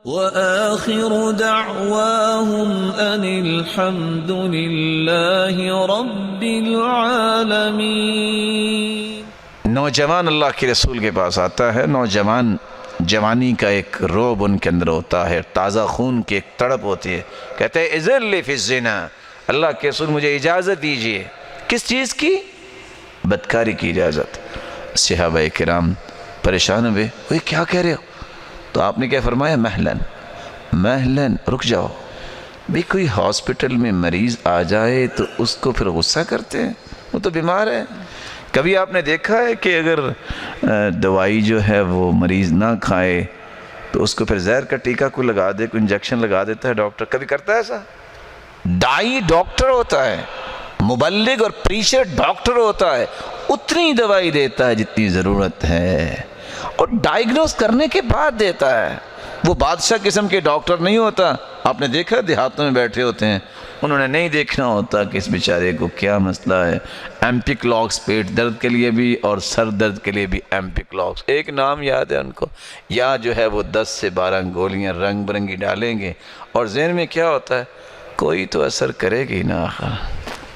وآخر دعواهم أن الحمد لله رب العالمين۔ نوجوان اللہ کے رسول کے پاس آتا ہے، نوجوان جوانی کا ایک روب ان کے اندر ہوتا ہے، تازہ خون کی ایک تڑپ ہوتی ہے، کہتے ہیں اذن لی فی الزنا، اللہ کے رسول مجھے اجازت دیجئے۔ کس چیز کی؟ بدکاری کی اجازت۔ صحابہ کرام پریشان ہوئے، وہ کیا کہہ رہے ہو؟ تو آپ نے کیا فرمایا؟ مہلن مہلن، رک جاؤ۔ بھی کوئی ہاسپٹل میں مریض آ جائے تو اس کو پھر غصہ کرتے ہیں، وہ تو بیمار ہے۔ کبھی آپ نے دیکھا ہے کہ اگر دوائی جو ہے وہ مریض نہ کھائے تو اس کو پھر زہر کا ٹیکہ کوئی لگا دے، کوئی انجیکشن لگا دیتا ہے ڈاکٹر؟ کبھی کرتا ہے ایسا؟ دائی ڈاکٹر ہوتا ہے، مبلغ اور پریچر ڈاکٹر ہوتا ہے، اتنی دوائی دیتا ہے جتنی ضرورت ہے، اور ڈائیگنوز کرنے کے بعد دیتا ہے۔ وہ بادشاہ قسم کے ڈاکٹر نہیں ہوتا۔ آپ نے دیکھا دیہاتوں میں بیٹھے ہوتے ہیں، انہوں نے نہیں دیکھنا ہوتا کہ اس بیچارے کو کیا مسئلہ ہے۔ ایمپیکلاکس پیٹ درد کے لیے بھی اور سر درد کے لیے بھی ایمپیکلاکس، ایک نام یاد ہے ان کو، یا جو ہے وہ 10 سے 12 گولیاں رنگ برنگی ڈالیں گے، اور ذہن میں کیا ہوتا ہے؟ کوئی تو اثر کرے گی نا آخر۔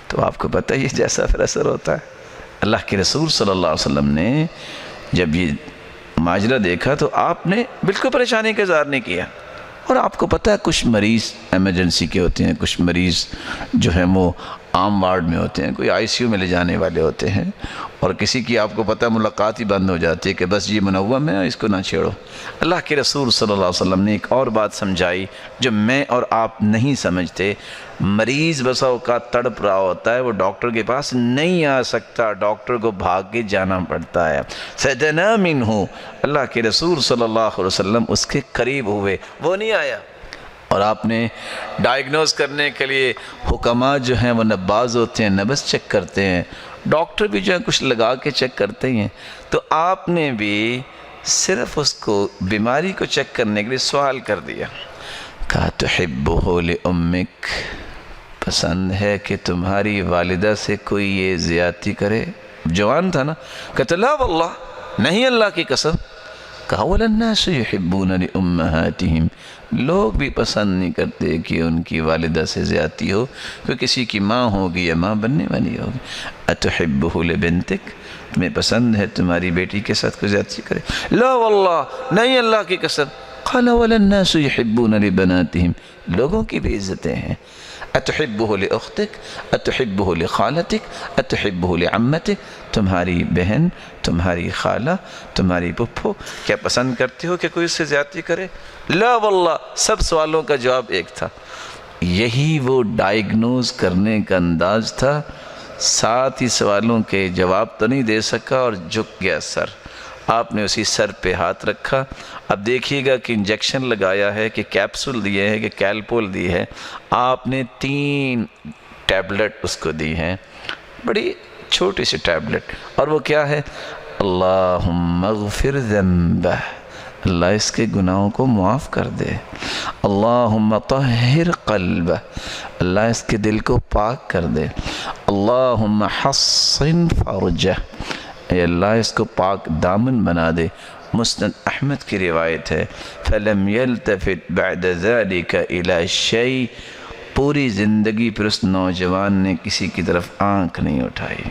تو آپ کو پتہ ہی جیسا پھر اثر ہوتا ہے۔ اللہ کے رسول صلی اللہ علیہ وسلم نے جب یہ ماجرہ دیکھا تو آپ نے بالکل پریشانی کا اظہار نہیں کیا۔ اور آپ کو پتہ ہے کچھ مریض ایمرجنسی کے ہوتے ہیں، کچھ مریض جو ہیں وہ عام وارڈ میں ہوتے ہیں، کوئی آئی سی یو میں لے جانے والے ہوتے ہیں، اور کسی کی آپ کو پتہ ملاقات ہی بند ہو جاتی ہے کہ بس یہ منوم ہے، اس کو نہ چھیڑو۔ اللہ کے رسول صلی اللہ علیہ وسلم نے ایک اور بات سمجھائی جو میں اور آپ نہیں سمجھتے۔ مریض بسا اوقات تڑپ رہا ہوتا ہے، وہ ڈاکٹر کے پاس نہیں آ سکتا، ڈاکٹر کو بھاگ کے جانا پڑتا ہے۔ فَدَنَا مِنْهُ، اللہ کے رسول صلی اللہ علیہ وسلم اس کے قریب ہوئے، وہ نہیں آیا۔ اور آپ نے ڈائیگنوز کرنے کے لیے حکماء جو ہیں وہ نباز ہوتے ہیں، نبض چیک کرتے ہیں، ڈاکٹر بھی جو ہے کچھ لگا کے چیک کرتے ہیں، تو آپ نے بھی صرف اس کو بیماری کو چیک کرنے کے لیے سوال کر دیا، کہا تحبہ لأمک، پسند ہے کہ تمہاری والدہ سے کوئی یہ زیادتی کرے؟ جوان تھا نا، کہتا لا واللہ، نہیں اللہ کی قسم۔ کہا وَلَلنَّاسُ يُحِبُّونَ لِأُمَّهَاتِهِمْ، لوگ بھی پسند نہیں کرتے کہ ان کی والدہ سے زیادتی ہو، کوئی کسی کی ماں ہوگی یا ماں بننے والی ہوگی۔ أَتُحِبُّهُ لِبِنْتِكَ، تمہیں پسند ہے تمہاری بیٹی کے ساتھ کوئی زیادتی کرے؟ لا واللہ، نہیں اللہ کی قسم۔ قال وَلَلنَّاسُ يُحِبُّونَ لِبَنَاتِهِمْ، لوگوں کی بھی عزتیں ہیں۔ أَتُحِبُّهُ لِأُخْتِكَ أَتُحِبُّهُ لِخَالَتِكَ أَتُحِبُّهُ لِعَمَّتِكَ، تمہاری بہن، تمہاری خالہ، تمہاری پھپھو، کیا پسند کرتے ہو کہ کوئی اس سے زیادتی کرے؟ لا واللہ، سب سوالوں کا جواب ایک تھا۔ یہی وہ ڈائیگنوز کرنے کا انداز تھا، ساتھ ہی سوالوں کے جواب تو نہیں دے سکا اور جھک گیا سر۔ آپ نے اسی سر پہ ہاتھ رکھا۔ اب دیکھیے گا کہ انجیکشن لگایا ہے کہ کیپسول دیے ہے کہ کیلپول دی ہے، آپ نے 3 ٹیبلٹ اس کو دی ہیں، بڑی چھوٹی سی ٹیبلٹ، اور وہ کیا ہے؟ اللہم اغفر ذنبہ، اللہ اس کے گناہوں کو معاف کر دے۔ اللہم طہر قلبہ، اللہ اس کے دل کو پاک کر دے۔ اللہم حصن فرجہ، اے اللہ اس کو پاک دامن بنا دے۔ مسند احمد کی روایت ہے، فَلَمْ يَلْتَفِتْ بَعْدَ ذَلِكَ إِلَى شَيْءٍ، پوری زندگی پر اس نوجوان نے کسی کی طرف آنکھ نہیں اٹھائی۔